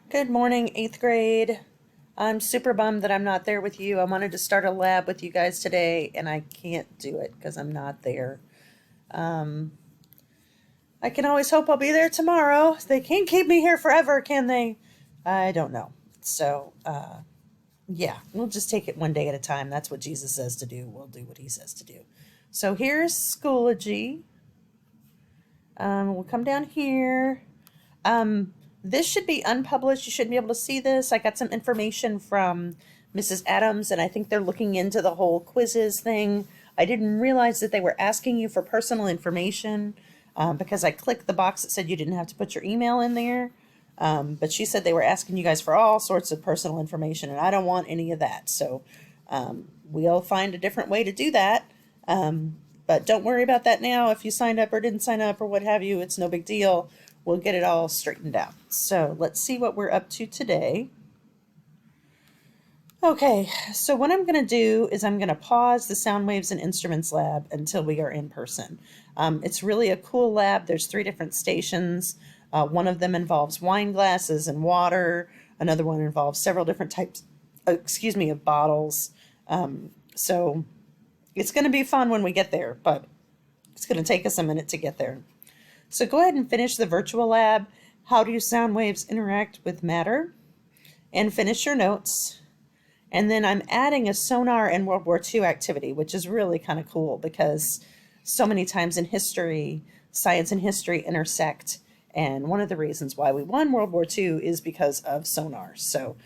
Good morning, 8th grade. I'm super bummed that I'm not there with you. I wanted to start a lab with you guys today, and I can't do it because I'm not there. I can always hope I'll be there tomorrow. They can't keep me here forever, can they? I don't know. So, yeah, we'll just take it one day at a time. That's what Jesus says to do. We'll do what he says to do. So here's Schoology. We'll come down here. This should be unpublished. You should be able to see this. I got some information from Mrs. Adams, and I think they're looking into the whole quizzes thing. I didn't realize that they were asking you for personal information because I clicked the box that said you didn't have to put your email in there. But she said they were asking you guys for all sorts of personal information, and I don't want any of that. So we'll find a different way to do that. But don't worry about that now. If you signed up or didn't sign up or what have you, it's no big deal. We'll get it all straightened out. So let's see what we're up to today. Okay, so what I'm going to do is I'm going to pause the Sound Waves and Instruments lab until we are in person. It's really a cool lab. There's 3 different stations. One of them involves wine glasses and water. Another one involves several different types, of bottles. So it's going to be fun when we get there, but it's going to take us a minute to get there. So go ahead and finish the virtual lab, How Do Sound Waves Interact with Matter, and finish your notes. And then I'm adding a sonar and World War II activity, which is really kind of cool because so many times in history, science and history intersect. And one of the reasons why we won World War II is because of sonar. So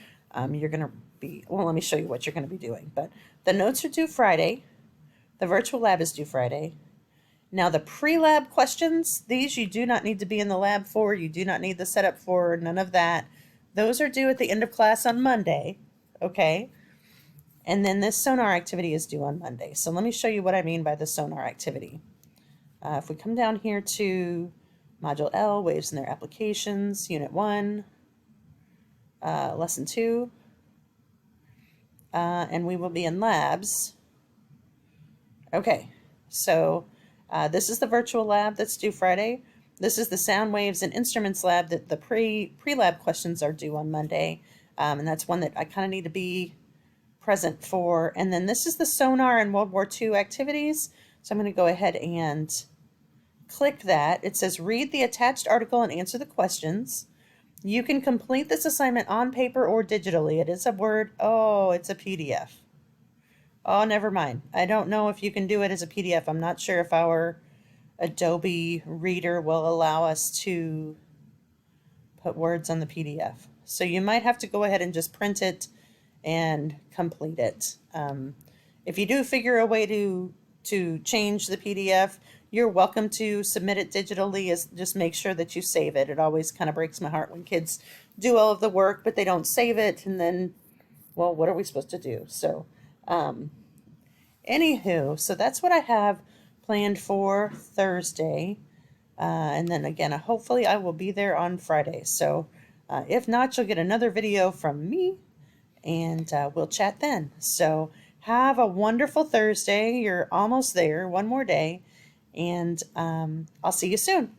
you're going to be, well, let me show you what you're going to be doing. But the notes are due Friday. The virtual lab is due Friday. Now the pre-lab questions, these you do not need to be in the lab for, you do not need the setup for, none of that. Those are due at the end of class on Monday, okay? And then this sonar activity is due on Monday. So let me show you what I mean by the sonar activity. If we come down here to Module L, Waves and Their Applications, Unit 1, Lesson 2, and we will be in labs. Okay, so this is the virtual lab that's due Friday. This is the Sound Waves and Instruments lab that the pre-lab questions are due on Monday. And that's one that I kind of need to be present for. And then this is the sonar and World War II activities. So I'm going to go ahead and click that. It says read the attached article and answer the questions. You can complete this assignment on paper or digitally. It is a Word. Oh, it's a PDF. Oh, never mind. I don't know if you can do it as a PDF. I'm not sure if our Adobe Reader will allow us to put words on the PDF. So you might have to go ahead and just print it and complete it. If you do figure a way to change the PDF, you're welcome to submit it digitally. Just make sure that you save it. It always kind of breaks my heart when kids do all of the work, but they don't save it, and then, well, what are we supposed to do? So anywho, so that's what I have planned for Thursday. And then again, hopefully I will be there on Friday. So if not, you'll get another video from me, and we'll chat then. So have a wonderful Thursday. You're almost there, one more day, and I'll see you soon.